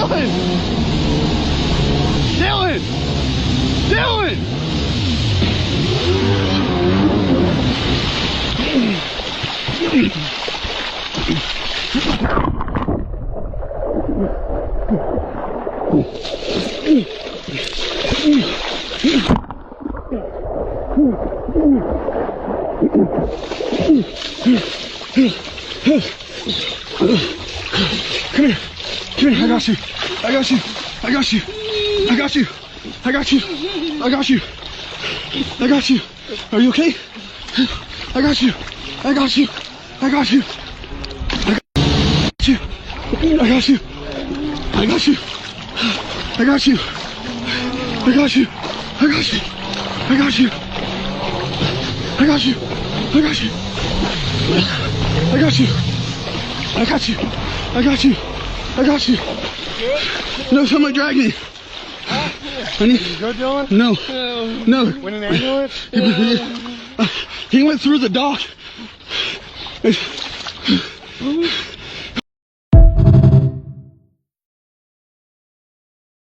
Dylan! Dylan! Dylan! Come here. Come here. I got you. I got you. I got you. I got you. I got you. I got you. I got you. Are you okay? I got you. I got you. I got you. I got you. I got you. I got you. I got you. I got you. I got you. I got you. I got you. I got you. I got you. I got you. I got you. I got you. No, somebody drag me. I need. You good, Dylan? No. No. Win an ambulance? He went through the dock.